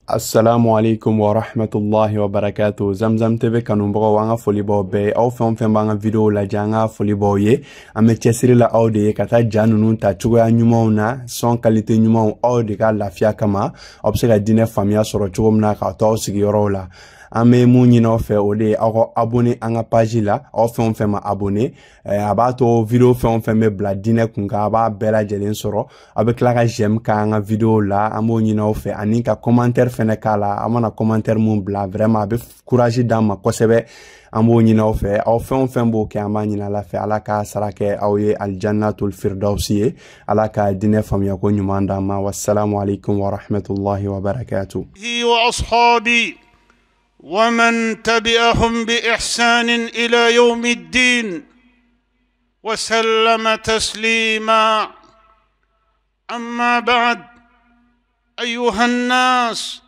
Assalamu alaikum wa rahmatullahi wa barakatuh. Zamzam TV kanumbaga wanga folibaw be aw fɛn fɛn b'an ka video lajɛ an ka folibaw ye. An bɛ cɛsiri la aw de ye ka taa ja ninnu ta cogoya ɲumanw na, son qualité ɲumanw aw de ka lafiya kama. Aw bɛ se ka diinɛ faamuya sɔrɔ cogo min na k'a to aw sigiyɔrɔw la. An bɛ mun ɲini aw fɛ o de ye aw ka abonné an ka page la. Aw fɛn fɛn ma abonné a b'a to video fɛn fɛn bɛ bila diinɛ kun kan a b'a bɛɛ lajɛlen sɔrɔ. Aw bɛ tila ka j'aime k'an ka video la. An b'o ɲini aw fɛ ani ka commentaire fɛnɛ k'a la. A mana commentaire mun bila vraiment a bɛ courage d'an ma kosɛbɛ. An b'o ɲini aw fɛ. Aw fɛn fɛn b'o kɛ an b'a ɲini Ala fɛ. Ala ka sara kɛ aw ye aljannatul firdausi ye. Ala ka diinɛ faamuya ko ɲuman d'an ma. Wassalamu alaikum wa rahmatullahi wa barakatuh. Wa ashabi ومن تبعهم بإحسان إلى يوم الدين وسلم تسليما. أما بعد، أيها الناس،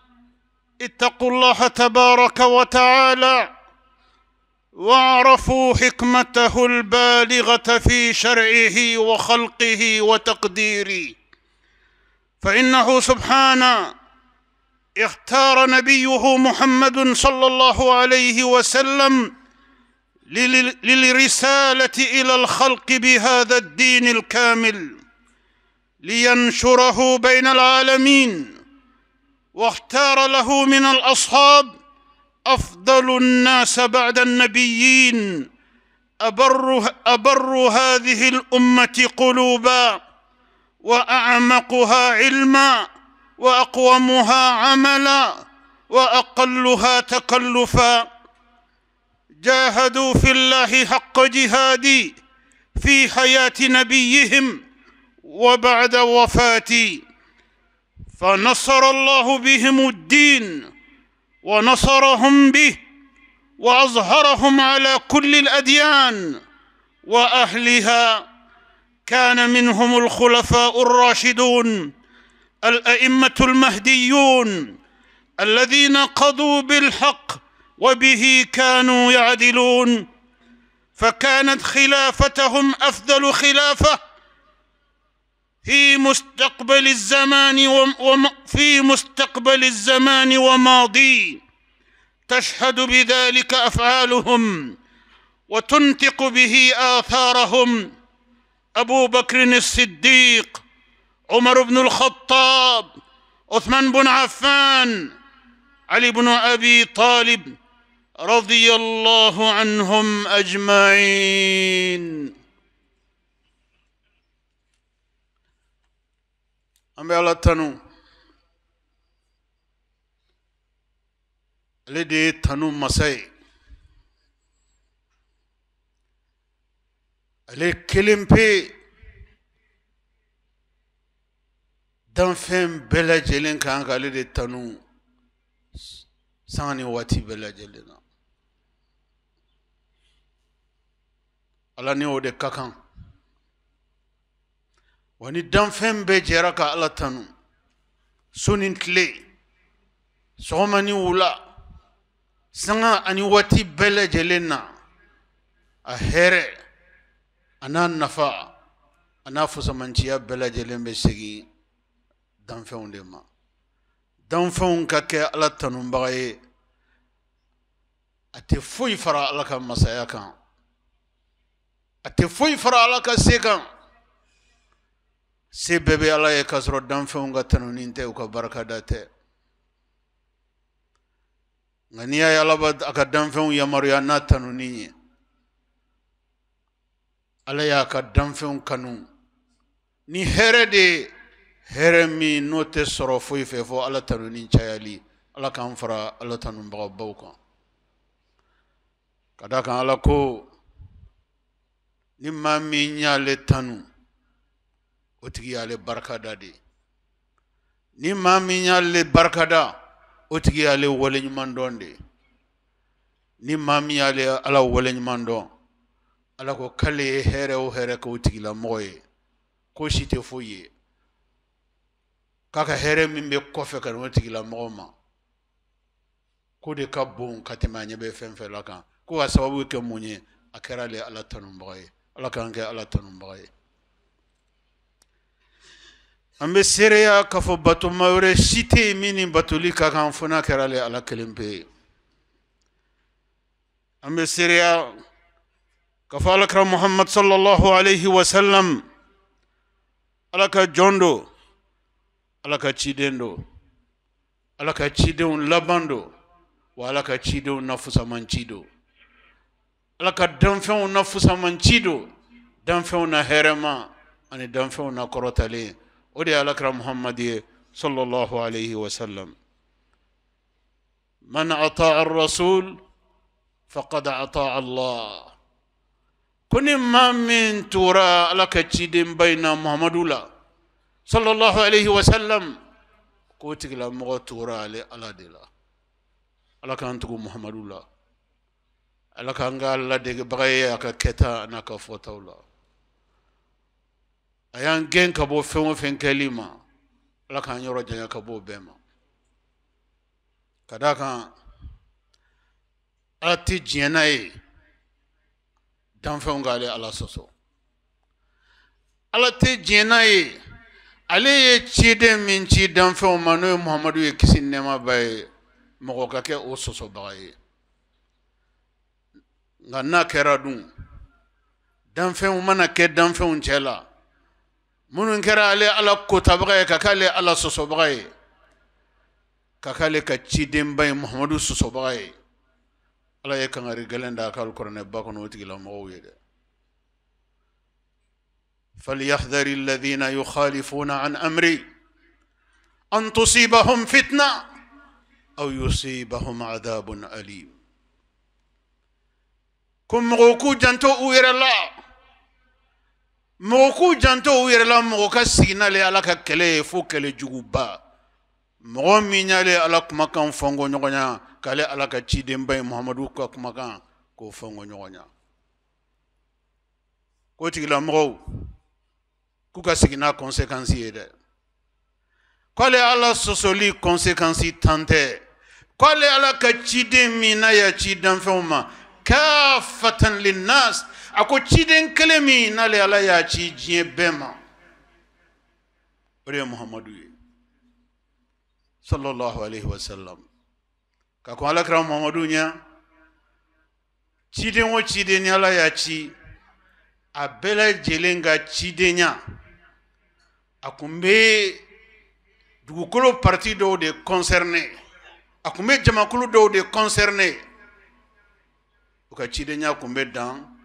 اتقوا الله تبارك وتعالى واعرفوا حكمته البالغة في شرعه وخلقه وتقديره، فإنه سبحانه اختار نبيه محمد صلى الله عليه وسلم للرسالة إلى الخلق بهذا الدين الكامل لينشره بين العالمين، واختار له من الأصحاب أفضل الناس بعد النبيين، أبر هذه الأمة قلوبا وأعمقها علما وأقومها عملا وأقلها تكلفا. جاهدوا في الله حق جهادي في حياة نبيهم وبعد وفاتي، فنصر الله بهم الدين ونصرهم به وأظهرهم على كل الأديان وأهلها. كان منهم الخلفاء الراشدون الأئمة المهديون الذين قضوا بالحق وبه كانوا يعدلون، فكانت خلافتهم أفضل خلافة في مستقبل الزمان وماضي، تشهد بذلك أفعالهم وتنطق به آثارهم. أبو بكر الصديق، عمر بن الخطاب، عثمان بن عفان، علي بن أبي طالب رضي الله عنهم أجمعين. أمي الله تنو لدي تنو مساي علي كلم بي danfɛn bɛɛ lajɛlen kan k'ale de tanu sanga ni waati bɛɛ lajɛlen na. Ala ni o de ka kan, wa ni danfɛn bɛɛ jɛra ka Ala tanu su ni tile, sɔgɔma ni wula, sanga ani waati bɛɛ lajɛlen na, a hɛrɛ a n'a nafa a n'a fusamanciya bɛɛ lajɛlen bɛ segin danfɛnw de ma. Danfɛnw ka kɛ Ala tanubaga ye, a tɛ foyi fara Ala ka masaya kan, a tɛ foyi fara Ala ka se kan. Se bɛɛ bɛ Ala ye k'a sɔrɔ danfɛnw ka tanunin tɛ, u ka barakada tɛ. Nka n'i y'a ye Ala b'a ka danfɛnw yamaruya n'a tanunin ye, Ala y'a ka danfɛnw kanu ni hɛrɛ de ye, hɛrɛ min n'o tɛ sɔrɔ foyi fɛ fɔ Ala tanunin cayali. Ala k'an fara Ala tanubagabaw kan. Ka d'a kan Ala ko ni maa min y'ale tanu o tigi y'ale barikada de, ni maa min y'ale barikada o tigi y'ale waleɲuman dɔn de, ni maa min y'ale Ala waleɲuman dɔn Ala ko k'ale ye hɛrɛ o hɛrɛ k'o tigilamɔgɔ ye ko si tɛ foyi ye, k'a ka hɛrɛ min bɛ kɔfɛ ka n'o tigilamɔgɔ ma ko de ka bon ka tɛmɛ a ɲɛ bɛ fɛn fɛn la kan, ko ka sababu kɛ mun ye, a kɛra ale Ala tanubaga ye. Ala k'an kɛ Ala tanubaga ye. ambe sereya kafo bato mawre cité mini batuli kakan fona kerale ala kelimpe ambe sereya kafo alakra Muhammad sallallahu alayhi wa sallam alaka jondo alaka chidendo alaka chidon labando wa alaka chidon nafusa manchido alaka danfon nafusa manchido danfon na herema ani danfon na korotale ودي على محمد صلى الله عليه وسلم من أطاع الرسول فقد أطاع الله كن ما من تورا لك تشيدين بين محمد الله صلى الله عليه وسلم كوتك لا مغو تورا على دلا على كان تقول محمد الله على كان قال لديك بغيه كتا نك فوتولا ayan gen kabo fen fen kalima la kan yoro janya kabo bema kadaka ati jienai dan fen gale ala soso ala te jienai ale ye chide min chi dan fen manu muhammadu ye kisin nema bay mo ka ke o soso baye ngana keradun dan fen mana ke dan fen chela munun kera ale ala kota bagaye kakale ala soso bagaye kakale ka chidem bay muhammadu soso bagaye ala ye kangari galenda kal korne bakono tigila mo yede فليحذر الذين يخالفون عن أمري أن تصيبهم فتنة أو يصيبهم عذاب أليم كم غوكو جانتو وير الله موكو جانتو ويرلا موكا سينالي على كلي فوكلي جوبا مو مينالي على كمكان فونغو نيغونيا كالي على كتشيدم باي محمدو كمكان كو فونغو نيغونيا كوتي لا مو كوكا سينا كونسيكانسي يده كالي على سوسولي كونسيكانسي تانتي كالي على كتشيدم مينا يا تشيدم فوما كافة للناس ako chiden kelemi nale ala ya chi jie bema ore muhammadu sallallahu alaihi wasallam ka ko ala kram muhammadu nya chiden wo chiden ala ya chi abela jelenga chidenya akumbe dugukolo parti do de concerné akumbe jamakulu do de concerné uka chidenya kumbe dan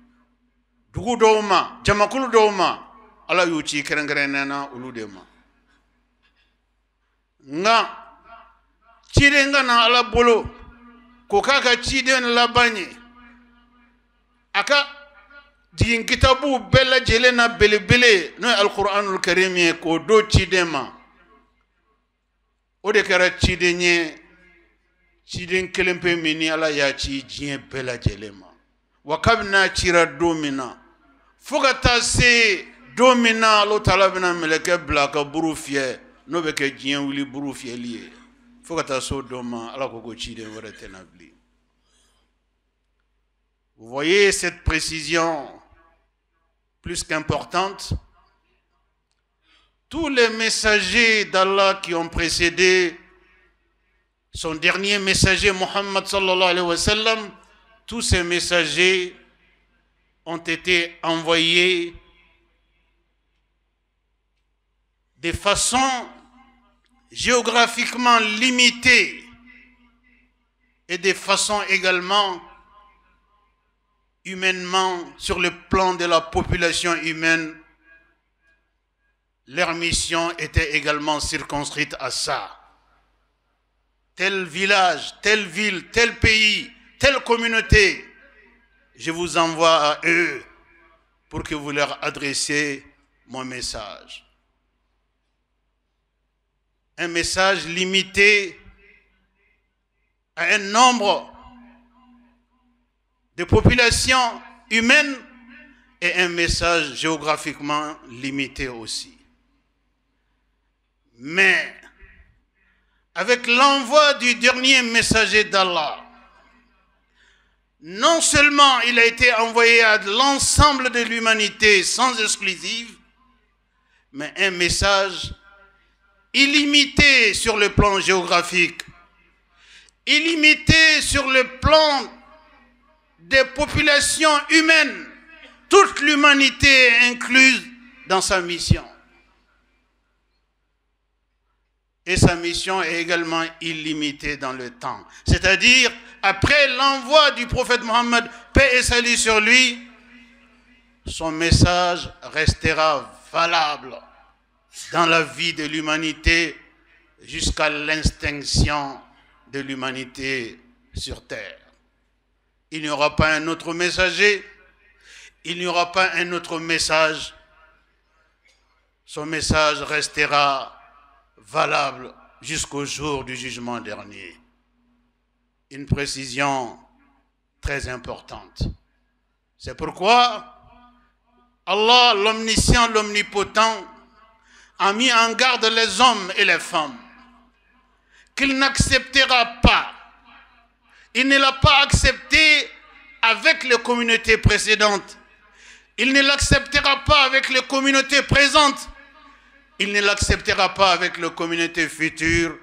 dugu doma jamakulu doma ala yuchi kerengerenena uludema nga chidenga na ala bolo ko kaka chiden labanye aka jigin kitabu bella jelena belebele no alquranul karim ko do chidema ode kara chidenye chiden kelempe mini ala ya chi jien bella jelema wakabna chira domina fogata se domina lo talabina meleke blaka burufie no beke jien wili burufie lié fogata so doma ala ko chide wara tenabli. Vous voyez cette précision plus qu'importante. Tous les messagers d'Allah qui ont précédé son dernier messager Muhammad sallallahu alayhi wa sallam, tous ces messagers ont été envoyés de façon géographiquement limitée et de façon également humainement, sur le plan de la population humaine. Leur mission était également circonscrite à ça. Tel village, telle ville, tel pays, telle communauté, je vous envoie à eux pour que vous leur adressiez mon message. Un message limité à un nombre de populations humaines et un message géographiquement limité aussi. Mais avec l'envoi du dernier messager d'Allah, non seulement il a été envoyé à l'ensemble de l'humanité sans exclusive, mais un message illimité sur le plan géographique, illimité sur le plan des populations humaines, toute l'humanité est incluse dans sa mission. Et sa mission est également illimitée dans le temps. C'est-à-dire, après l'envoi du prophète Mohammed, paix et salut sur lui, son message restera valable dans la vie de l'humanité jusqu'à l'extinction de l'humanité sur terre. Il n'y aura pas un autre messager, il n'y aura pas un autre message. Son message restera valable jusqu'au jour du jugement dernier. Une précision très importante. C'est pourquoi Allah, l'omniscient, l'omnipotent, a mis en garde les hommes et les femmes qu'il n'acceptera pas. Il ne l'a pas accepté avec les communautés précédentes. Il ne l'acceptera pas avec les communautés présentes. Il ne l'acceptera pas avec les communautés futures,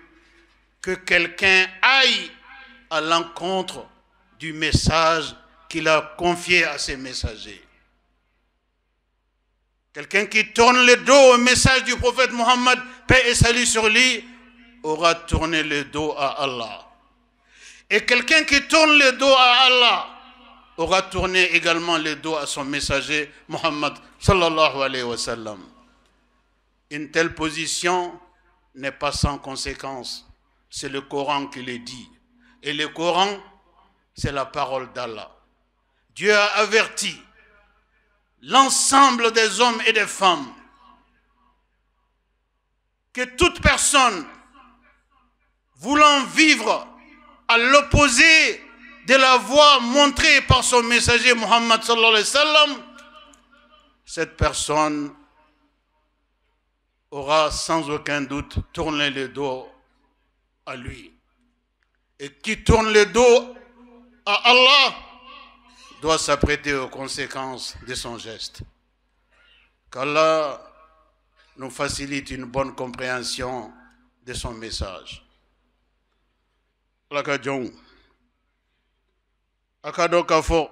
que quelqu'un aille à l'encontre du message qu'il a confié à ses messagers. Quelqu'un qui tourne le dos au message du prophète Mohammed, paix et salut sur lui, aura tourné le dos à Allah. Et quelqu'un qui tourne le dos à Allah aura tourné également le dos à son messager Mohammed sallallahu alayhi wa sallam. Une telle position n'est pas sans conséquence. C'est le Coran qui le dit. Et le Coran, c'est la parole d'Allah. Dieu a averti l'ensemble des hommes et des femmes que toute personne voulant vivre à l'opposé de la voie montrée par son messager Mohammed sallallahu alayhi wa sallam, cette personne aura sans aucun doute tourné le dos à lui. Et qui tourne le dos à Allah doit s'apprêter aux conséquences de son geste. Qu'Allah nous facilite une bonne compréhension de son message. Lakadjong, akado kafo,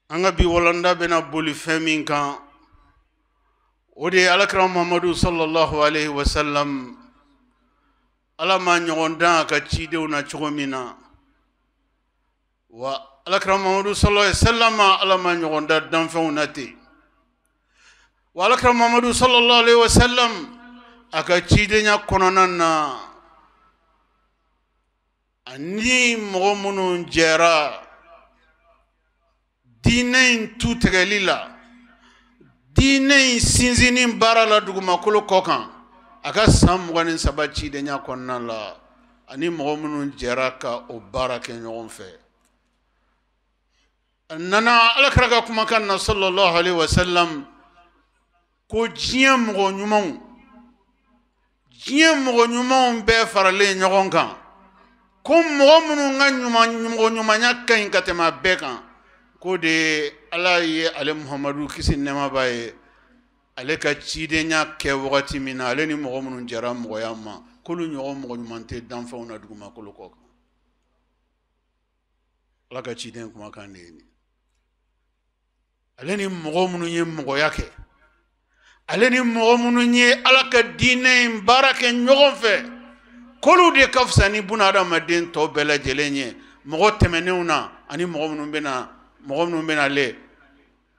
anga bi wolanda bena boli femin kan. Ode alakram Muhammadu sallallahu alayhi wa sallam alama nyogonda ka cidew na chogomina wa alakram Muhammadu sallallahu alayhi wa sallam alama nyogonda danfew nate wa alakram Muhammadu sallallahu alayhi wa sallam aka cide nya konona na ani mogomunu jera dinen tutegelila dine sinzini bara la dugumakolo kokan aka sam wani sabachi de nya konna la ani mogomunu jeraka o barake nyon fe nana alakraga kuma kan sallallahu alaihi wasallam ko jiem mo nyumon be farale nyon kan ko mogomunu nga nyuma nya kan katema bekan ko de ala ye ale Muhammadu kisi nema baye ale ka cide nya ke wakati mina ale ni mogo munun jara mogo yamma kolu nyogo mogo nyumante danfa una duguma kolu ko ala ka cide kuma kan ni ale ni mogo munun ye mogo yake ale ni mogo munun ye ala ka dine barake nyogo fe kolu de kafsani bunada madin to bela jelenye mogo temenuna ani mogo munun bena mogomnu bena le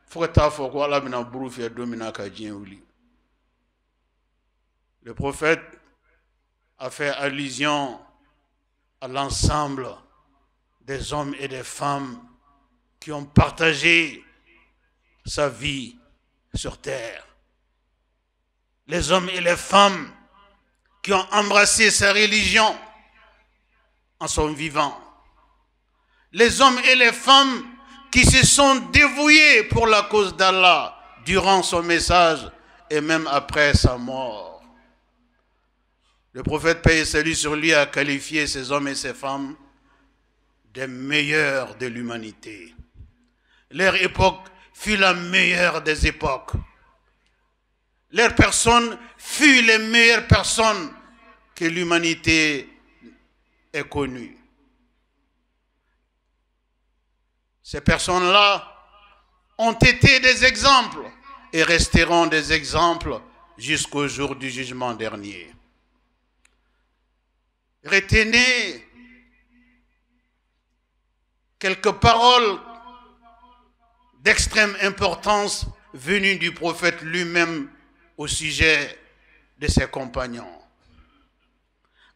fokata foko ala bena burufia domina ka djewli. Le prophète a fait allusion à l'ensemble des hommes et des femmes qui ont partagé sa vie sur terre. Les hommes et les femmes qui ont embrassé sa religion en son vivant. Les hommes et les femmes qui se sont dévoués pour la cause d'Allah durant son message et même après sa mort. Le prophète, paix et salut sur lui, a qualifié ces hommes et ces femmes des meilleurs de l'humanité. Leur époque fut la meilleure des époques. leurs personnes furent les meilleures personnes que l'humanité ait connues. Ces personnes-là ont été des exemples et resteront des exemples jusqu'au jour du jugement dernier. Retenez quelques paroles d'extrême importance venues du prophète lui-même au sujet de ses compagnons.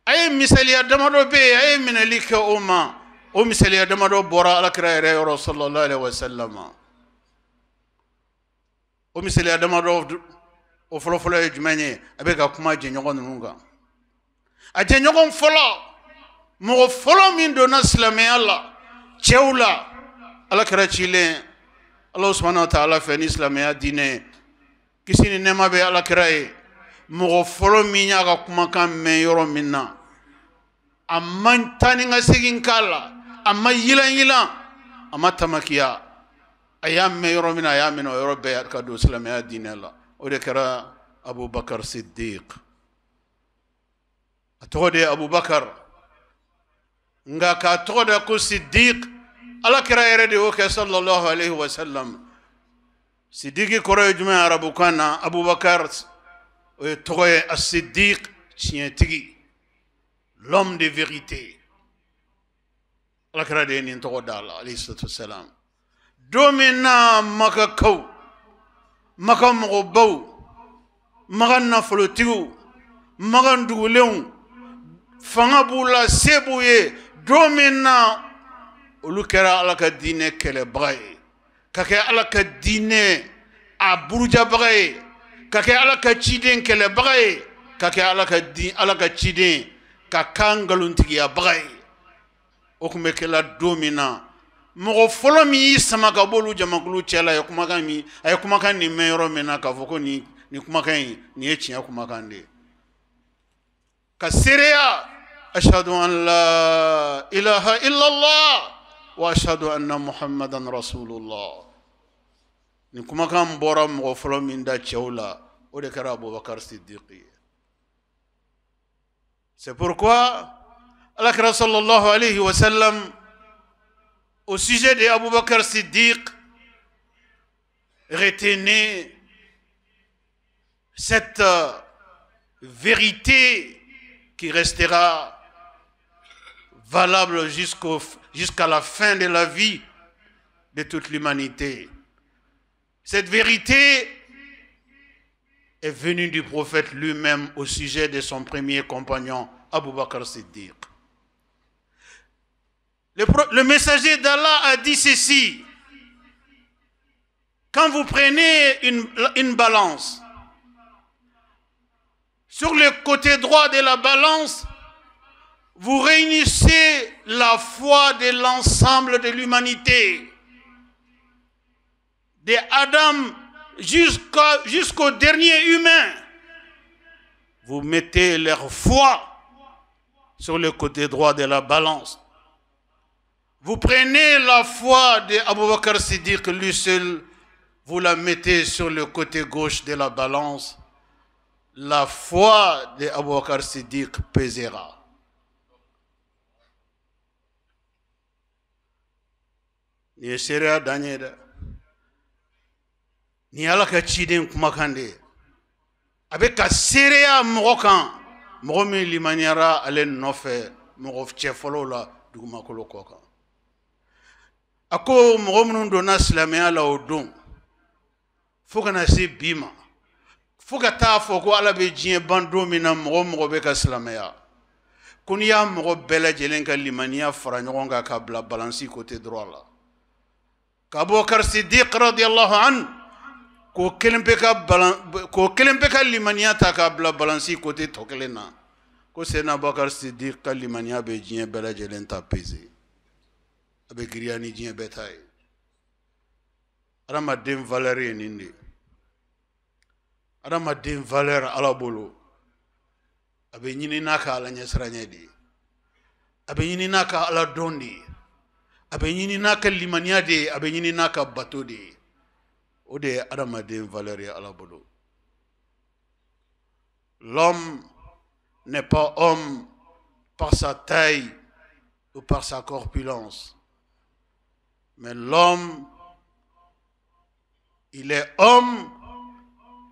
Aye misali adamado be aye minalika umma o misali adamado bora alakra yoro sallallahu alaihi wasallam. O misali adamado o folo jumanye abeka kuma jenyogon nunga. A jenyogon mo folo min dona islamé Allah chewla alakra chile Allah subhanahu wa ta'ala fait islamé dine kisini nema be alakra mo folo minya ga kuma kan men yoro minna amman tani nga sigin kala amma yilan amma tamakiya ayam me yoro mina ayam no yoro be ka do islamé dine la o de kara Abu Bakr Siddiq atode Abu Bakr nga ka toda ko Siddiq ala kira yere o ke sallallahu alayhi wa sallam Siddiq ko re juma arabu kana Abu Bakr o toye as-Siddiq tientigi l'homme de vérité ala kira de ni to dala alayhi salam domina makakaw makam gobaw magan nafolotigu magan dugulew fangabula sebuye domina olu kɛra ala ka diinɛ kɛlɛbaga ye ka kɛ ala ka diinɛ a burujabaga ye ka kɛ ala ka ciden kɛlɛbaga ye ka kɛ ala ka ciden ka kan ngalontigiyabaga ye o tun bɛ kɛla don min na mɔgɔ fɔlɔ min y'i sama ka bɔ olu jamakulu cɛla a ye kumakan nin mɛn yɔrɔ min na k'a fɔ ko nin kumakan in nin ye tiɲɛ kumakan de ye ka seereya ashhadu an la ilaha illallah wa ashhadu anna muhammadan rasulullah ni kumakan bɔra mɔgɔ fɔlɔ min da cɛw la o de kɛra Abubakar Siddiq ye c'est pourquoi alakira sallallahu alayhi wa sallam au sujet de Abubakar Siddiq retenez cette vérité qui restera valable jusqu'à la fin de la vie de toute l'humanité. Cette vérité est venue du prophète lui-même au sujet de son premier compagnon, Abu Bakr Siddiq. Le messager d'Allah a dit ceci: quand vous prenez une balance, sur le côté droit de la balance, vous réunissez la foi de l'ensemble de l'humanité, de Adam jusqu'au dernier humain. Vous mettez leur foi sur le côté droit de la balance. Vous prenez la foi d'Abu Bakr Siddiq, lui seul, vous la mettez sur le côté gauche de la balance. La foi d'Abu Bakr Siddiq pèsera. Ni seria danyeda ni ala ka ciden kumakan de avec ka seria mɔgɔ kan mɔgɔ min limaniyara ale nɔfɛ mɔgɔ cɛ fɔlɔ la dugumakolo kɔ kan a ko mɔgɔ minnu donna silamɛya la o don fo kana se bi ma fo ka taa fɔ ko ala bɛ diɲɛ ban don min na mɔgɔ bɛ ka silamɛya ko n'i y'a mɔgɔ bɛɛ lajɛlen ka limaniya fara ɲɔgɔn kan ka bila balansi côté droit la Abu Bakr Siddiq radiyallahu anhu ko kelen bɛ ka limaniya ta k'a bila balansi côté tɔ kelen na ko Seydina Abu Bakr Siddiq ka limaniya bɛ diɲɛ bɛɛ lajɛlen ta peser a bɛ giriya ni diɲɛ bɛɛ ta ye adamaden valeur ye nin de adamaden valeur ala bolo a bɛ ɲini n'a ka ala ɲɛsiranya de ye a bɛ ɲini n'a ka ala dɔn de ye a bɛ ɲini n'a ka limaniya de ye a bɛ ɲini n'a ka bato de ye o de ye adamaden valeur ye ala bolo L'homme n'est pas homme par sa taille ou par sa corpulence. Mais l'homme, il est homme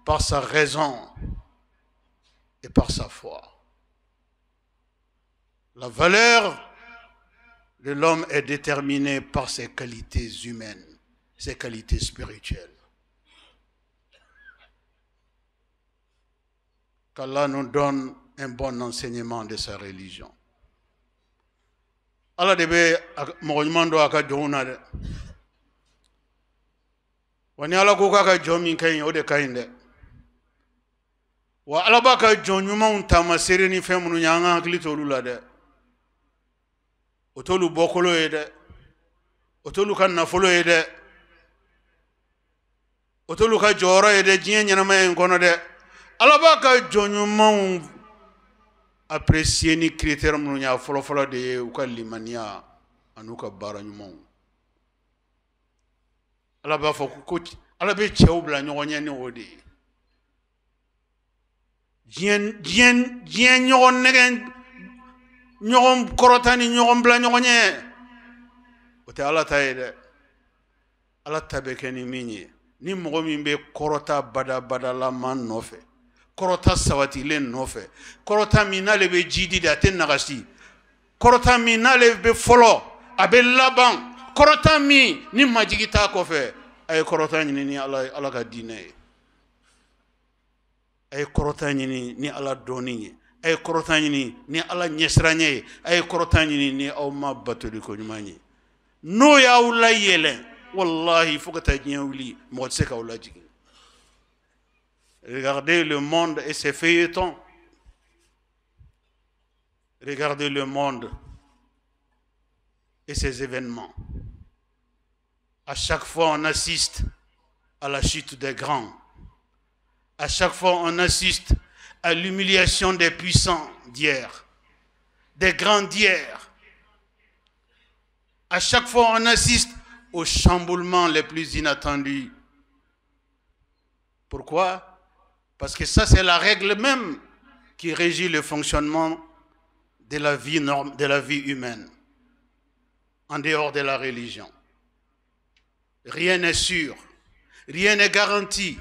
par sa raison et par sa foi. La valeur de l'homme est déterminée par ses qualités humaines, ses qualités spirituelles. Qu'Allah nous donne un bon enseignement de sa religion. Allah debe moñmando aka jona de wani ala ko ka jomi kan o de kain de wa ala ba ka jonyuma unta masere ni femunu nyanga hakli to lula de otolu bokolo e de otolu kan na folo e de otolu ka joro e de jien nyana may ngono de ala ba ka jonyuma apprécier ni critère mun nya folo folo de u ka limania anuka bara nyumon ala ba fo ko ala be chew bla nyonya ni odi jien nyogon negen nyogon korotani nyogon bla nyogonye ote ala tayde ala tabekeni minye ni mogo min be korota bada la man nofe korota sawati len nofe korota minale be jidi da ten nagasi korota minale be folo abe laban korota mi ni majigita ko fe ay korota ni ala ka dine ay korota ni ala doni ay korota ni ala nyesranye ay korota ni awma batuli ko nyumani no ya wula yele wallahi fukata nyawli mo tseka wula jigi. Regardez le monde et ses feuilletons. Regardez le monde et ses événements. À chaque fois, on assiste à la chute des grands. À chaque fois, on assiste à l'humiliation des puissants d'hier, des grands d'hier. À chaque fois, on assiste aux chamboulements les plus inattendus. Pourquoi? Parce que ça, c'est la règle même qui régit le fonctionnement de la vie humaine, en dehors de la religion. Rien n'est sûr, rien n'est garanti.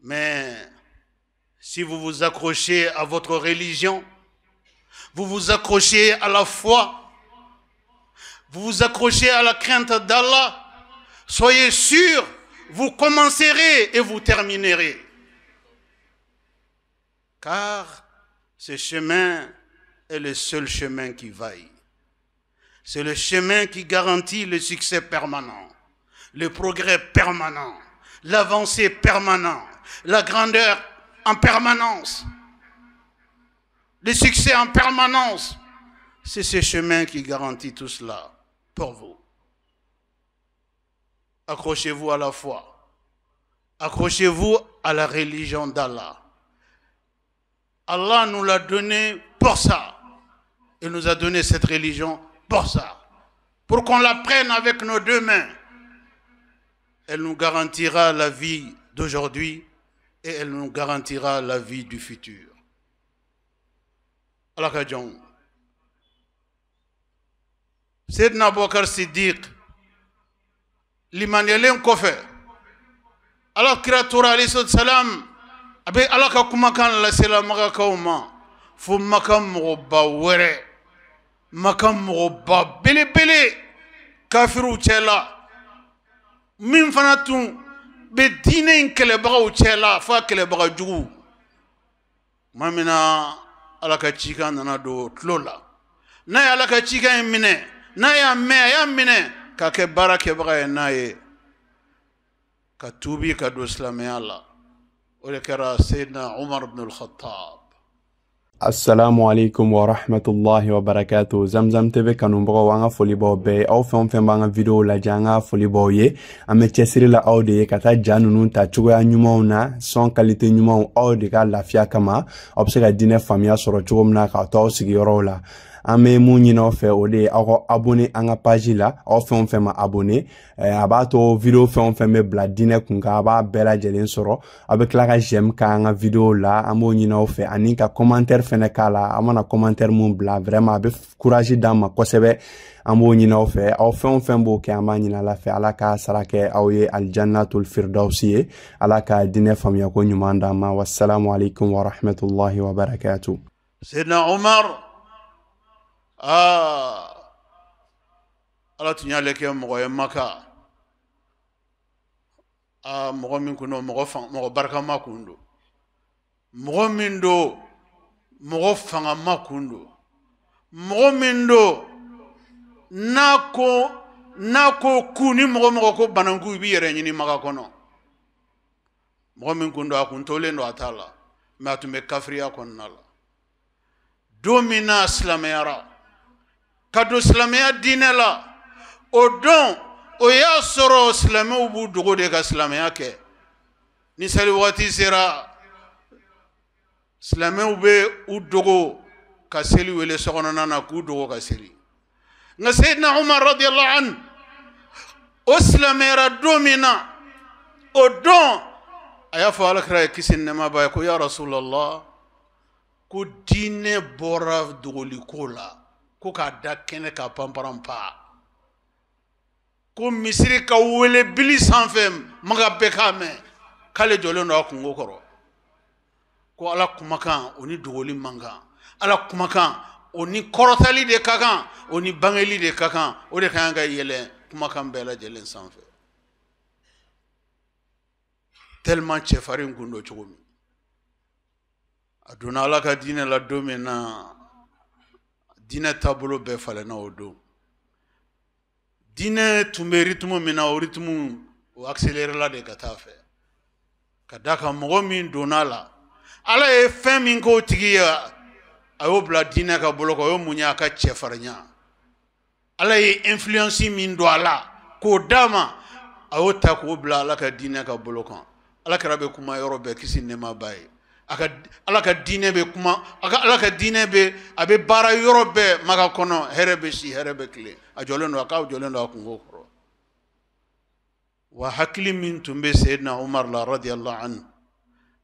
Mais si vous vous accrochez à votre religion, vous vous accrochez à la foi, vous vous accrochez à la crainte d'Allah, soyez sûrs, vous commencerez et vous terminerez. Car ce chemin est le seul chemin qui vaille. C'est le chemin qui garantit le succès permanent, le progrès permanent, l'avancée permanente, la grandeur en permanence, le succès en permanence. C'est ce chemin qui garantit tout cela pour vous. Accrochez-vous à la foi. Accrochez-vous à la religion d'Allah. Allah nous l'a donné pour ça. Il nous a donné cette religion pour ça. Pour qu'on la prenne avec nos deux mains. Elle nous garantira la vie d'aujourd'hui et elle nous garantira la vie du futur. Allah Kajong. Sayyidina Abubakar Siddiq. L'Imanielen Kofe. Allah Kiratura alayhi salam. Abe Allah ka kumakan la sela maka kauma. Fu makam moba were. Makam moba bele kafiru chela. Min fanatun be dine kelebaga chela fa kelebaga jugu. Mamina Allah ka chika nana do tlola. Na ya Allah ka chika mine. Na ya me ya mine. Kake barake baga naye ka tubi ka do islamé Allah o le kara Sayyidina Umar ibn al-Khattab. Assalamu alaikum wa rahmatullahi wa barakatuh. Zamzam TV kanumbaga wanga folibo be aw fɛn banga video la janga folibo ye ame cɛsiri la aw de ye ka taa ja nunu ta cogoya ɲumanw na son qualité ɲumanw aw de ka lafiya kama aw bɛ se ka dinɛ faamuya sɔrɔ cogo min na k'a to aw sigiyɔrɔw la. an bɛ mun ɲini aw fɛ o de ye aw ka abonné an ka page la aw fɛn o fɛn ma abonné a b'a to video fɛn o fɛn bɛ bila diinɛ kun kan a b'a bɛɛ lajɛlen sɔrɔ a bɛ tila ka j'aime k'an ka video la an b'o ɲini aw fɛ ani ka commentaire fɛnɛ k'a la a mana commentaire mun bila vraiment a bɛ courage d'an ma kosɛbɛ an b'o ɲini aw fɛ aw fɛn o fɛn b'o kɛ an b'a ɲini Ala fɛ Ala ka sara kɛ aw ye aljannatul firdausi ye Ala ka diinɛ faamuya ko ɲuman d'an ma wassalamu alaikum wa rahmatullahi wa barakatuh. Sayyidina Umar ala tun y'ale kɛ mɔgɔ ye Maka mɔgɔ min kun don mɔgɔ barikama kun don mɔgɔ min don mɔgɔ fangama kun don mɔgɔ min don n'a ko ku ni mɔgɔ ko bananku i b'i yɛrɛ ɲini Maka kɔnɔ mɔgɔ min kun don a kun tolen don a t'a la mais a tun bɛ kafiriya kɔnɔna la don min na silamɛyara ka don silamɛya diinɛ la o don o y'a sɔrɔ silamɛw b'u dogo de ka silamɛya kɛ ni seli waati sera silamɛw bɛ u dogo ka seli wele sokɔnɔna na k'u dogo ka seli nka Seydina Umar radiyallahu anhu o silamɛyara don min na o don a y'a fɔ Alakira ye kisi ni nɛɛma b'a ye ko ya Rasulallah ko diinɛ bɔra dogoliko la ko k'a da kɛnɛ ka panparanpa ko misiri ka wele bili sanfɛ Maka bɛɛ k'a mɛn k'ale jɔlen don a kungo kɔrɔ ko Ala kumakan o ni dogoli man kan Ala kumakan o ni kɔrɔtali de ka kan o ni bangeli de ka kan o de kan ka yɛlɛ kumakan bɛɛ lajɛlen sanfɛ tellement cɛfarin kun don cogo min a donna Ala ka diinɛ la don min na diinɛ taabolo bɛɛ falenna o don diinɛ tun bɛ rythme min na o rythme o accéléré la de ka taa fɛ ka da kan mɔgɔ min donna la Ala ye fɛn min k'o tigi ye a y'o bila diinɛ ka bolo kan o ye mun ye a ka cɛfarinya Ala ye influence min don a la k'o d'a ma a y'o ta k'o bila Ala ka diinɛ ka bolo kan Alakira bɛ kuma yɔrɔ bɛɛ kisi ni nɛɛma b'a ye Ala ka diinɛ bɛ kuma Ala ka diinɛ bɛ a bɛ baara yɔrɔ bɛɛ Maka kɔnɔ hɛrɛ bɛ si hɛrɛ bɛ tile a jɔlen don a k'aw jɔlen don a kungo kɔrɔ wa hakili min tun bɛ Seydina Umar la radiyallahu anhu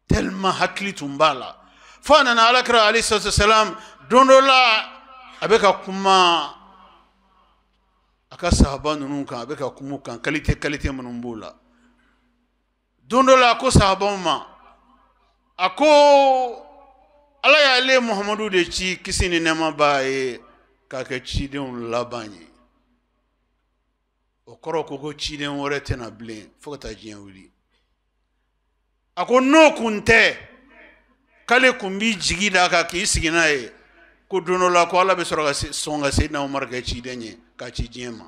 tellement hakili tun b'a la fo a nana Alakira alayhi salatu wasalam don dɔ la a bɛ ka kuma a ka sahaba ninnu kan a bɛ ka kuma kan qualité minnu b'o la don dɔ la a ko sahabaw ma a ko Ala y'ale Muhamadu de ci kisi ni nɛɛma b'a ye k'a kɛ cidenw laban ye o kɔrɔ ko ciden wɛrɛ tɛna bilen fo ka taa diɲɛ wuli a ko n'o kun tɛ k'ale kun b'i jigi da kan k'i sigi n'a ye ko don dɔ la ko Ala bɛ sɔrɔ ka sɔn ka Seydina Umar kɛ ciden ye k'a ci diɲɛ ma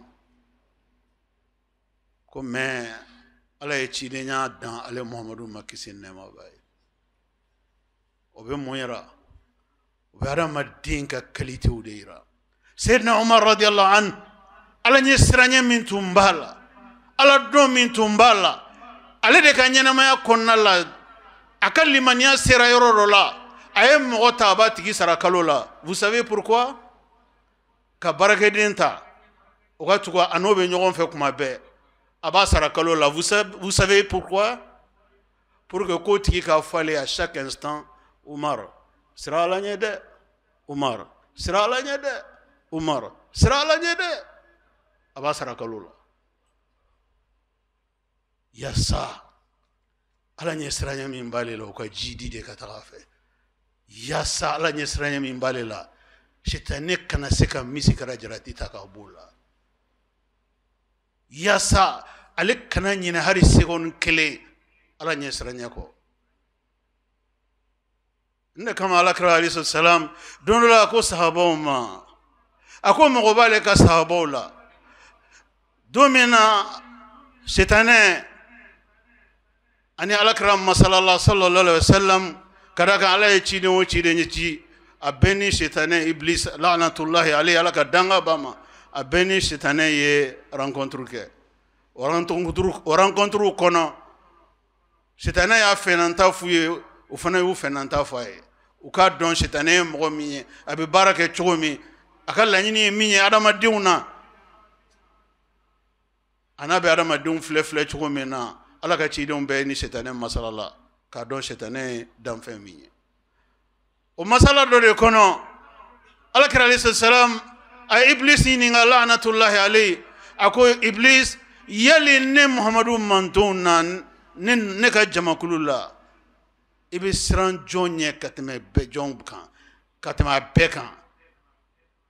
ko mais Ala ye cidenya dan ale Muhamadu ma kisi ni nɛɛma b'a ye o bɛ mun yira o bɛ adamaden ka qualitéw de yira Seydina Umar radiyallahu anhu Ala ɲɛ siranɲɛ min tun b'a la Ala dɔn min tun b'a la ale de ka ɲɛnamaya kɔnɔna la a ka limaniya sera yɔrɔ dɔ la a ye mɔgɔ ta a b'a tigi sara kalo la vous savez pourquoi ka baarakɛden ta o ka tugu a n'o bɛ ɲɔgɔn fɛ kuma bɛɛ a b'a sara kalo la vous savez pourquoi pour que k'o tigi ka falen à chaque instant Umar sira Ala ɲɛ dɛ Umar sira Ala ɲɛ dɛ Umar sira Ala ɲɛ dɛ a b'a sara kalo la yasa Ala ɲɛ siranya min b'ale la o ka jidi de ka taga fɛ yasa Ala ɲɛ siranya min b'ale la sitani kana se ka misi kara jarati ta ka b'o la yasa ale kana ɲinɛ hari seconde kelen Ala ɲɛ siranya kɔ ne kama Alakira alayhi salam don dɔ la a ko sahabaw ma a ko mɔgɔ b'ale ka sahabaw la don min na sitanɛ ani Alakira masala sallallahu alaihi wasallam ka da kan Ala ye ciden o ciden ye ci a bɛɛ ni sitanɛ Iblis la'natullahi alayhi Ala ka danga b'a ma a bɛɛ ni sitanɛ ye rencontre kɛ o rencontre kɔnɔ sitanɛ y'a fɛnanta f'u ye o fana y'u fɛnanta f'a ye u k'a dɔn sitanɛ ye mɔgɔ min ye a bɛ baara kɛ cogo min akal laɲini min ye adamadenw na ana bɛ adamadenw filɛ filɛ cogo min na ala ka cidenw bɛɛ ni setanɛ masala la k'a dɔn setanɛ danfɛn min ye o masala dɔ de kɔnɔ alakira alayhi salam a iblis ɲininka la'natullahi alayhi a ko iblis yali ne muhamadu mantonw na ne ka jamakulu la i bɛ siran jɔn ɲɛ ka tɛmɛ jɔn kan ka tɛmɛ a bɛɛ kan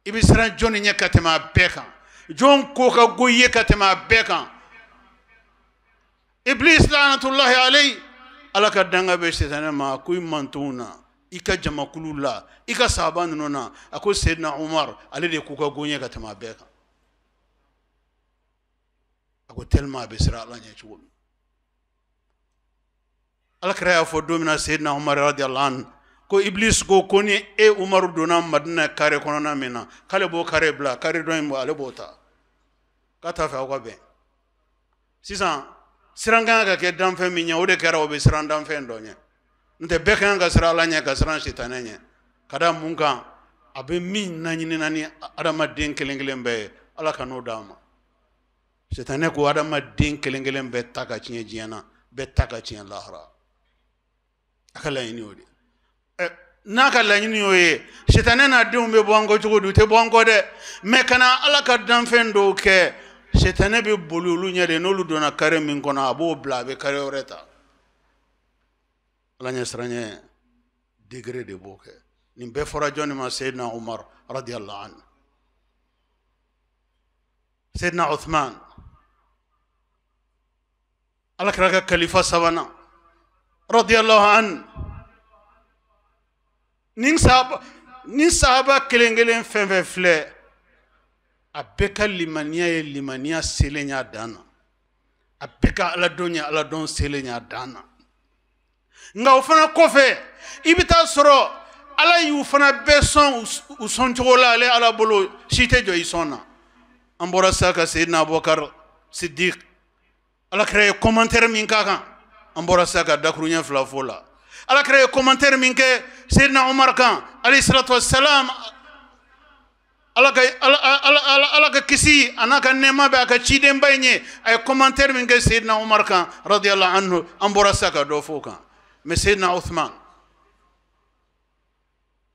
i bɛ siran jɔn ɲɛ ka tɛmɛ a bɛɛ kan jɔn ko ka go i ye ka tɛmɛ a bɛɛ kan iblis la'natullahi alayhi ala ka danga bɛ setanɛ ma ko i mantonw na i ka jamakulu la i ka sahaba ninnu na a ko Seydina Umar ale de k'u ka go ɲɛ ka tɛmɛ a bɛɛ kan a ko tellement a bɛ siran ala ɲɛ cogo min alakira y'a fɔ don min na Seydina Umar radiyallahu anhu ko iblis ko ni e Umaru donna Madina kare kɔnɔna min na k'ale b'o kare bila kare dɔ in ale b'o ta k'a t'a fɛ aw ka bɛn sisan siran kan ka kɛ danfɛn min ɲɛ o de kɛra o bɛ siran danfɛn dɔ ɲɛ n'o tɛ bɛɛ kan ka siran ala ɲɛ ka siran sitanɛ ɲɛ ka da mun kan a bɛ min naɲinina ni adamaden kelen kelen bɛɛ ye ala ka n'o d'a ma sitanɛ ko adamaden kelen kelen bɛɛ ta ka tiɲɛ diɲɛ na bɛɛ ta ka tiɲɛ lahara a ka laɲini o de n'a ka laɲini y'o ye sitanɛ n'a denw bɛ bɔ an kɔ cogo di u tɛ bɔ an kɔ dɛ mɛ kana ala ka danfɛn dɔw kɛ sitanɛ bɛ boli olu ɲɛ de n'olu donna kare min kɔnɔ a b'o bila a bɛ kare wɛrɛ ta ala ɲɛ siranɲɛ degré de b'o kɛ nin bɛɛ fɔra jɔnni ma Seydina Umar radiyallahu anhu Seydina Uthman alakira ka kalifa sabanan radiyallahu anhu nin sahaba kelen kelen fɛn fɛn filɛ a bɛɛ ka limaniya ye limaniya selen y'a dan na a bɛɛ ka aladɔn ye aladɔn selen y'a dan na nka o fana kɔfɛ i bɛ taa sɔrɔ ala y'u fana bɛɛ sɔn u sɔn cogo la ale ala bolo si tɛ jɔ i sɔn na an bɔra sa ka Seydina Abubakar Siddiq alakira ye commentaire min k'a kan an bɔra sa ka dakuruɲɛ fila fɔ la alakira ye commentaire min kɛ Seydina Umar kan alayhi salatu wassalam ala ka kisi a n'a ka nɛɛma bɛ a ka cidenba in ye a ye commentaire min kɛ Seydina Umar kan radiyallahu anhu an bɔra sa ka dɔ fɔ kan mais Seydina Uthman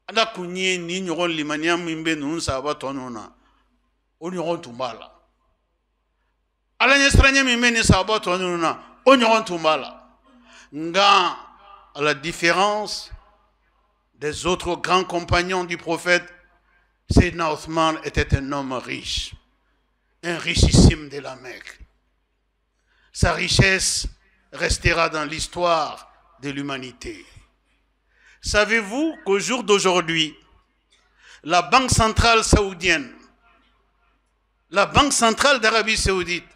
ala kun ye ni ɲɔgɔn limaniya min bɛ ninnu sahaba tɔ ninnu na o ɲɔgɔn tun b'a la ala ɲɛ siranɲɛ min bɛ nin sahaba tɔ ninnu na o ɲɔgɔn tun b'a la nka à la différence des autres grands compagnons du prophète, Seydina Othman était un homme riche, un richissime de la Mecque. Sa richesse restera dans l'histoire de l'humanité. Savez-vous qu'au jour d'aujourd'hui, la Banque centrale saoudienne, la Banque centrale d'Arabie saoudite,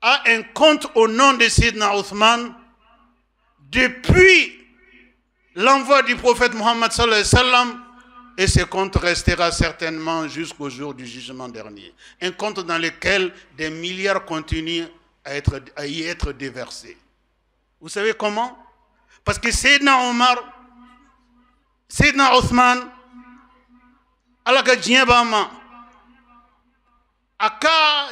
a un compte au nom de Seydina Othman depuis l'envoi du prophète Mohammed sallallahu alayhi wa sallam, et ce compte restera certainement jusqu'au jour du jugement dernier. Un compte dans lequel des milliards continuent à y être déversés. Vous savez comment? Parce que Seydina Omar, Seydina Othman, alaka djiyabama, aka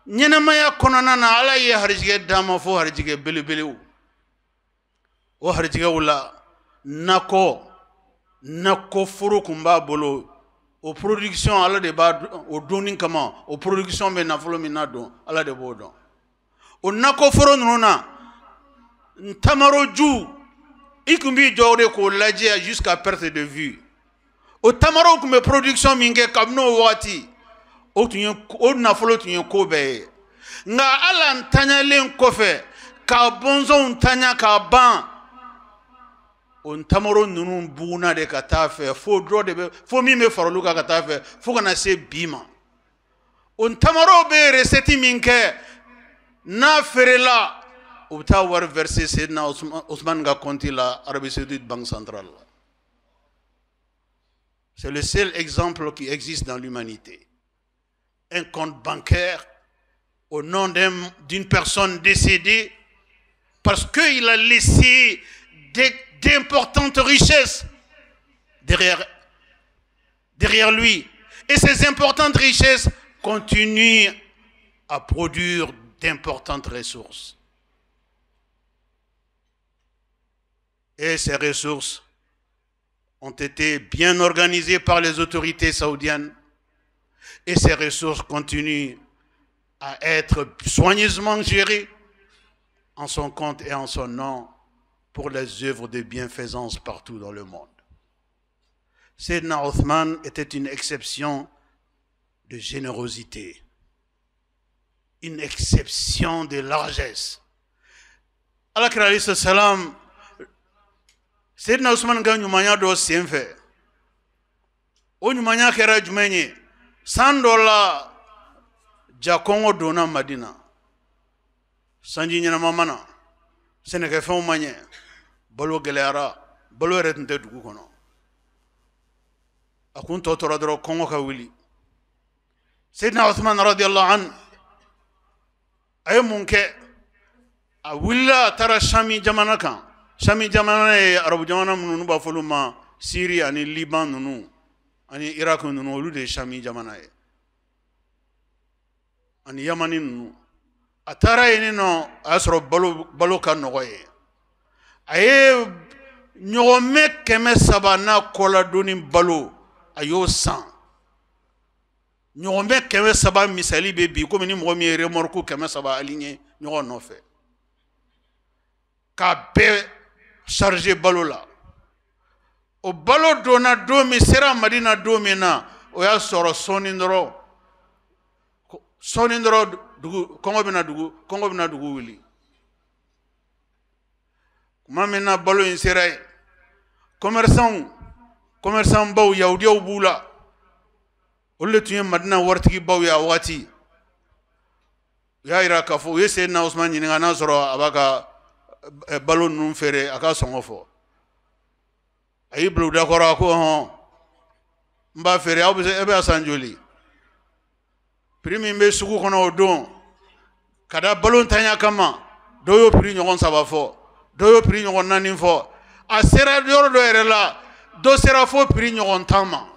nyenamaya konanana ala ye harjige dama fo harjige belebelew. O harjige wala nako furu kumba bolo o production ala de ba o doni kama o production be nafolo mina don ala de bodon o nako furu nuna ntamaro ju ikumbi jawre ko laje jusqu'à perte de vue o tamaro kumbe production minge kamno wati o tunye o nafolo tunye ko be nga ala ntanya len kofe ka bonzo ntanya ka ban on tamaro nunu buna de katafe fo dro de fo mi me faroluka katafe fo kana se bima on tamaro be reseti minke na ferela obta war verser Seydina Ousmane ga konti la Arabie Saoudite Banque centrale. C'est le seul exemple qui existe dans l'humanité. Un compte bancaire au nom d'une personne décédée parce qu'il a laissé d'importantes richesses derrière lui. Et ces importantes richesses continuent à produire d'importantes ressources. Et ces ressources ont été bien organisées par les autorités saoudiennes. Et ces ressources continuent à être soigneusement gérées en son compte et en son nom pour les œuvres de bienfaisance partout dans le monde. Sayyidina Othman était une exception de générosité, une exception de largesse. Alakira alayhi salam, Sayyidina Othman ga ɲumanya dɔ senfɛ. O ɲumanya kɛra jumɛn ye? San dɔ la, ja kɔngɔ donna Madina. Sanji ɲɛnama mana, sɛnɛkɛfɛnw ma ɲɛ, balo gɛlɛyara, balo yɛrɛ tun tɛ dugu kɔnɔ. A kun tɔ tora dɔrɔn kɔngɔ ka wuli. Sayyidina Othman radiyallahu anhu a ye mun kɛ? A wulila a taara Sami jamana kan. Sami jamana ye arabu jamana minnu b'a fɔ olu ma Syrie ani Liban ninnu ani Irak ninnu, olu de ye Sami jamana ye. Ani Yamani ninnu. A taara yen nɔ, a y'a sɔrɔ balo ka nɔgɔ ye. A ye ɲɔgɔnmɛ 300 n'a kɔladonni balo a y'o san. ɲɔgɔnbɛ 300 misali bɛ bi komi ni mɔgɔ min ye remorque 300 aligné ɲɔgɔn nɔfɛ k'a bɛɛ charger balo la. O balo donna don min sera Madina don min na, o y'a sɔrɔ sɔɔni dɔrɔn kɔngɔ bɛna dugu wuli. Kuma min na balo in sera yen, commerçant baw yahudiyaw b'u la. Olu de tun ye Madina waritigi baw ye a waati. U y'a yira k'a fɔ u ye Sayyidina Othman ɲininka n'a sɔrɔ a b'a ka balo ninnu feere a ka sɔngɔ fɔ. A y'i bila u da kɔrɔ a ko hɔn n b'a feere aw bɛ a san joli? Prix min bɛ sugu kɔnɔ o don ka da balo ntanya kama dɔw y'o prix ɲɔgɔn 3 fɔ, dɔw y'o prix ɲɔgɔn 4 fɔ. A sera yɔrɔ dɔ yɛrɛ la dɔ sera fo prix ɲɔgɔn 10 ma.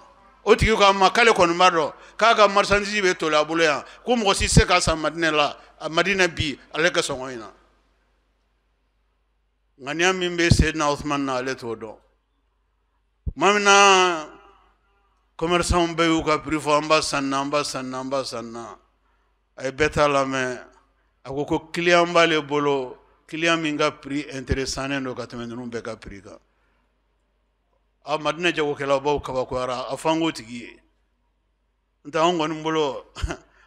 O tigi ko a ma k'ale kɔni b'a dɔn k'a ka marchandise bɛ toli a bolo yan ko mɔgɔ si tɛ se k'a san Madina bi ale ka sɔngɔ in na. Ŋaniya min bɛ Sayyidina Othman na ale t'o dɔn. Tuma min na commerçant bɛɛ y'u ka prix fɔ, an b'a san na. A ye bɛɛ t'a lamɛn. A ko client b'ale bolo, client min ka prix intéressant don ka tɛmɛ ninnu bɛɛ ka prix kan. A Madina jagokɛlaw baw kabakoyara, a fɔ an k'o tigi ye. N tɛ anw kɔni bolo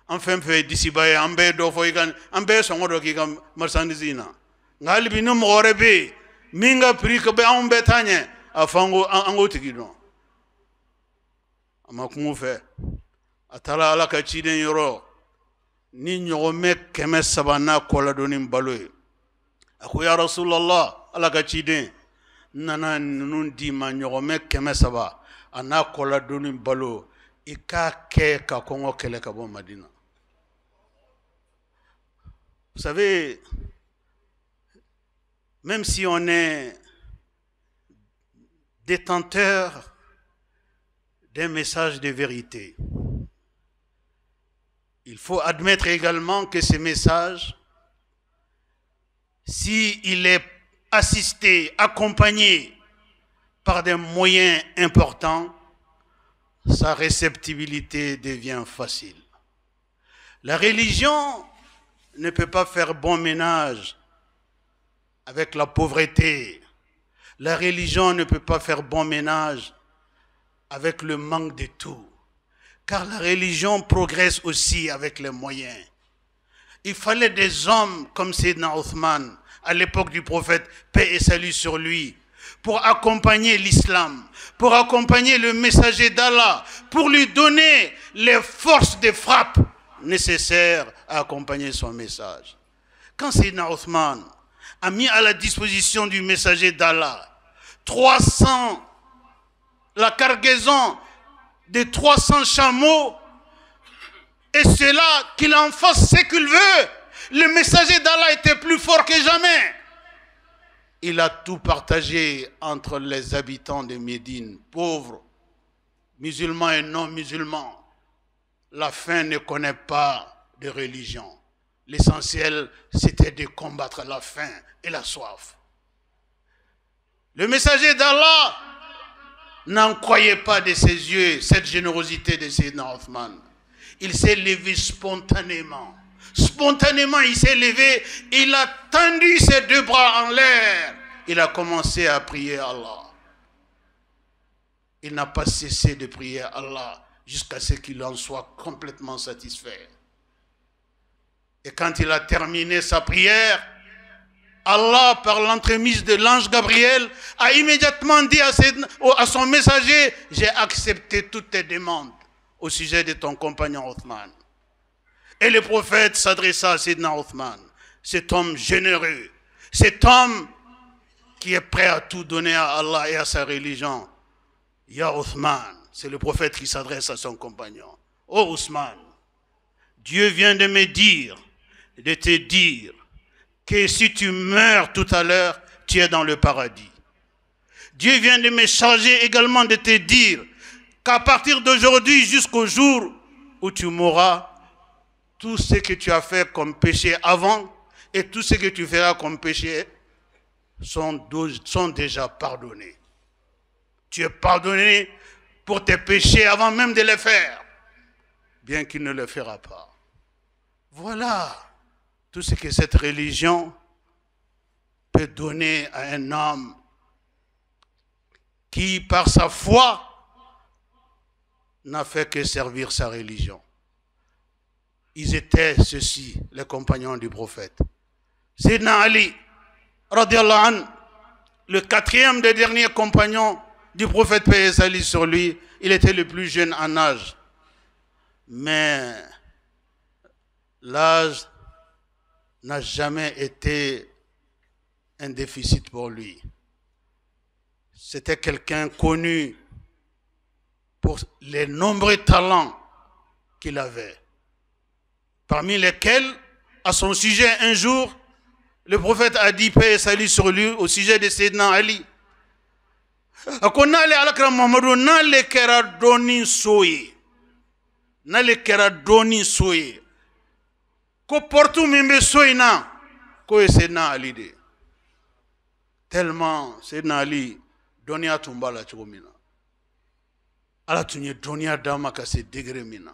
an fɛn fɛn ye disiba ye, an bɛɛ ye dɔ fɔ i ka, an bɛɛ ye sɔngɔ dɔ k'i ka marchandise in na. Nka hali bi ni mɔgɔ wɛrɛ bɛ yen min ka prix ka bɛ anw bɛɛ ta ɲɛ, a fɔ an k'o tigi dɔn. A ma kun u fɛ. A taara Ala ka ciden yɔrɔ ni ɲɔgɔnmɛ 300 n'a kɔladonni balo ye. A ko ya Rasulallah, Ala ka ciden, n nana ninnu d'i ma ɲɔgɔnmɛ 300 a n'a kɔladonni balo, i k'a kɛ ka kɔngɔ kɛlɛ ka bɔ Madina. Vous savez, même si on est détenteur d'un message de vérité, il faut admettre également que ce message, s'il est assisté, accompagné par des moyens importants, sa réceptibilité devient facile. La religion ne peut pas faire bon ménage avec la pauvreté. La religion ne peut pas faire bon ménage avec le manque de tout. Car la religion progresse aussi avec les moyens. Il fallait des hommes comme Sayyidina Othman, à l'époque du prophète, paix et salut sur lui, pour accompagner l'islam, pour accompagner le messager d'Allah, pour lui donner les forces de frappe nécessaires à accompagner son message. Quand Sayyidina Othman a mis à la disposition du messager d'Allah 300, la cargaison de 300 chameaux, et cela qu'il en fasse ce qu'il veut, le messager d'Allah était plus fort que jamais. Il a tout partagé entre les habitants de Médine, pauvres, musulmans et non musulmans. la faim ne connaît pas de religion. L'essentiel, c'était de combattre la faim et la soif. Le messager d'Allah n'en croyait pas de ses yeux cette générosité de Sayyidina Othman. Il s'est levé spontanément. Spontanément, il s'est levé, il a tendu ses deux bras en l'air. Il a commencé à prier Allah. Il n'a pas cessé de prier Allah jusqu'à ce qu'il en soit complètement satisfait. Et quand il a terminé sa prière, Allah, par l'entremise de l'ange Gabriel, a immédiatement dit à son messager, j'ai accepté toutes tes demandes au sujet de ton compagnon Othman. Et le prophète s'adressa à Sayyidina Othman, cet homme généreux, cet homme qui est prêt à tout donner à Allah et à sa religion. Ya Othman, c'est le prophète qui s'adresse à son compagnon. Oh Othman, Dieu vient de me dire, de te dire, que si tu meurs tout à l'heure, tu es dans le paradis. Dieu vient de me charger également de te dire qu'à partir d'aujourd'hui jusqu'au jour où tu mourras, tout ce que tu as fait comme péché avant et tout ce que tu feras comme péché sont déjà pardonnés. Tu es pardonné pour tes péchés avant même de les faire, bien qu'il ne le fera pas. Voilà tout ce que cette religion peut donner à un homme qui, par sa foi, n'a fait que servir sa religion. Ils étaient ceux-ci, les compagnons du prophète. Sayyidina Ali, radiallahu anhu, le quatrième des derniers compagnons du prophète, paix et salut sur lui, il était le plus jeune en âge. Mais l'âge n'a jamais été un déficit pour lui. C'était quelqu'un connu pour les nombreux talents qu'il avait. Parmi lesquels, à son sujet, un jour, le prophète a dit, paix et salut sur lui, au sujet de Sayyidina Ali. Akonale alakra Muhammadu nale kera doni soye. Nale kera doni soye. Ko portu mimbe soye na. Ko Sayyidina Ali de. Tellement Sayyidina Ali donia tumbala chugomina. Ala tunye donia dama ka se degré mina.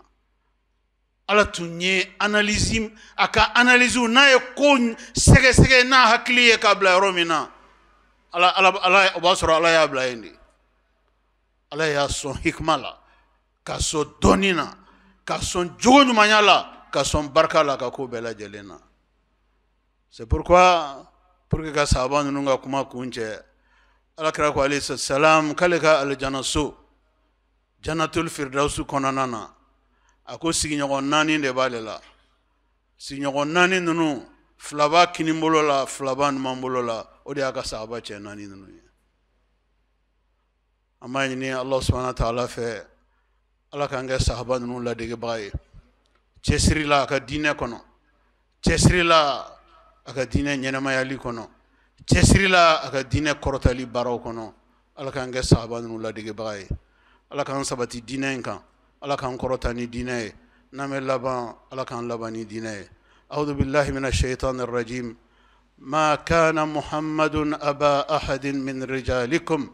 Ala tunye analyse aka analyse na e ko sege na hakliye ka bla romina. ala obasoro ala ya bla indi. Ala ya son hikmala ka so donina ka son jogu manyala ka son barkala ka ko bela jelena. C'est pourquoi pour que ka sahaba nunga kuma kunche ala kira ko alayhi salam kale ka al janaso Janatul Firdausu konanana ako sigiɲɔgɔn naani de b'ale la sigiɲɔgɔn naani ninnu filaba kini bolo la filaba numan bolo la o de y'a ka sahaba cɛ naani ninnu ye an b'a ɲini Allah subhanahu wa ta'ala fɛ ala k'an kɛ sahaba ninnu ladegebaga ye cɛsiri la a ka diinɛ kɔnɔ cɛsiri la a ka diinɛ ɲɛnɛmayali kɔnɔ cɛsiri la a ka diinɛ kɔrɔtali baaraw kɔnɔ ala k'an kɛ sahaba ninnu ladegebaga ye ala k'an sabati diinɛ in kan ala k'an kɔrɔta ni diinɛ ye n'an bɛ laban ala k'an laban ni diinɛ ye أعوذ بالله من الشيطان الرجيم ما كان محمد أبا أحد من رجالكم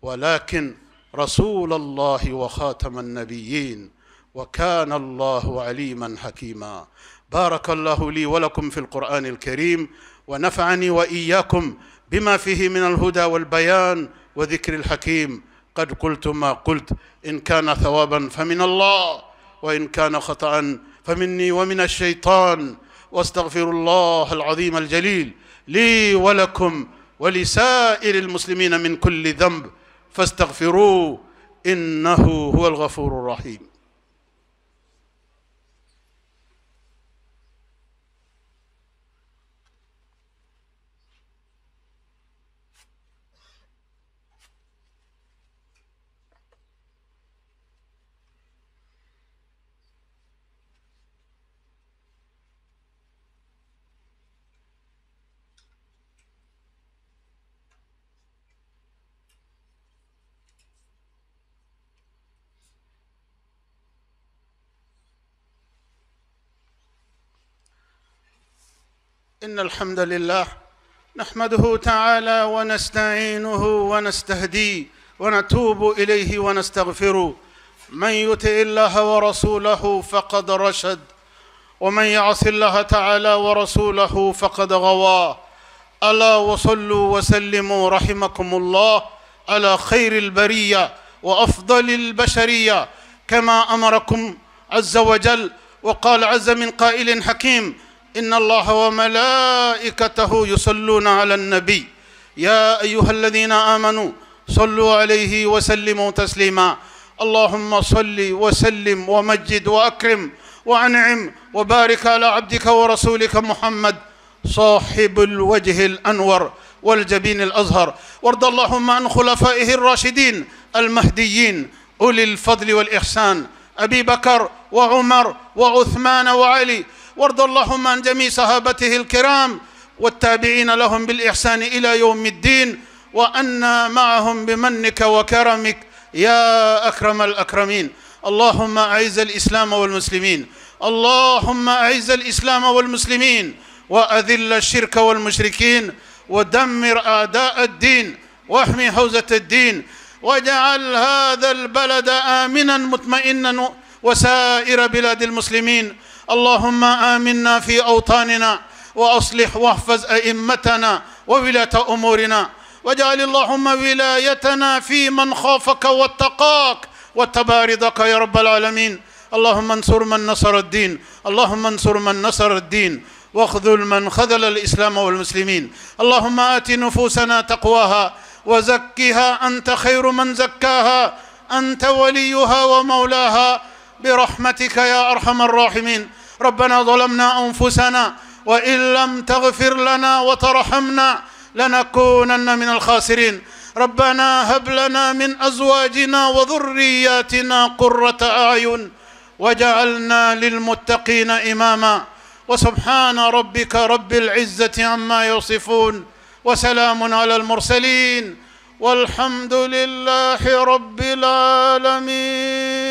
ولكن رسول الله وخاتم النبيين وكان الله عليما حكيما بارك الله لي ولكم في القرآن الكريم ونفعني وإياكم بما فيه من الهدى والبيان وذكر الحكيم قد قلت ما قلت إن كان ثوابا فمن الله وإن كان خطأ فمني ومن الشيطان واستغفر الله العظيم الجليل لي ولكم ولسائر المسلمين من كل ذنب فاستغفروه إنه هو الغفور الرحيم إن الحمد لله نحمده تعالى ونستعينه ونستهديه ونتوب إليه ونستغفره. من يطع الله ورسوله فقد رشد، ومن يعص الله تعالى ورسوله فقد غوى. ألا وصلوا وسلموا رحمكم الله على خير البرية وأفضل البشرية، كما أمركم عز وجل. وقال عز من قائل حكيم: إن الله وملائكته يصلون على النبي يا أيها الذين آمنوا صلوا عليه وسلموا تسليما. اللهم صل وسلم ومجد وأكرم وأنعم وبارك على عبدك ورسولك محمد صاحب الوجه الأنور والجبين الأزهر. وارض اللهم عن خلفائه الراشدين المهديين أولي الفضل والإحسان، أبي بكر وعمر وعثمان وعلي. وارض اللهم عن جميع صحابته الكرام والتابعين لهم بالإحسان إلى يوم الدين، وأنا معهم بمنك وكرمك يا أكرم الأكرمين. اللهم أعز الإسلام والمسلمين، اللهم أعز الإسلام والمسلمين، وأذل الشرك والمشركين، ودمر أعداء الدين، واحمي حوزة الدين، واجعل هذا البلد آمنا مطمئنا وسائر بلاد المسلمين. اللهم آمنا في أوطاننا، وأصلح واحفظ أئمتنا وولاة أمورنا، واجعل اللهم ولايتنا في من خافك واتقاك واتبع رضاك يا رب العالمين. اللهم انصر من نصر الدين، اللهم انصر من نصر الدين، واخذل من خذل الإسلام والمسلمين. اللهم آت نفوسنا تقواها وزكها أنت خير من زكاها، أنت وليها ومولاها برحمتك يا أرحم الراحمين. ربنا ظلمنا أنفسنا وإن لم تغفر لنا وترحمنا لنكونن من الخاسرين. ربنا هب لنا من أزواجنا وذرياتنا قرة أعين وجعلنا للمتقين إماما. وسبحان ربك رب العزة عما يصفون، وسلام على المرسلين، والحمد لله رب العالمين.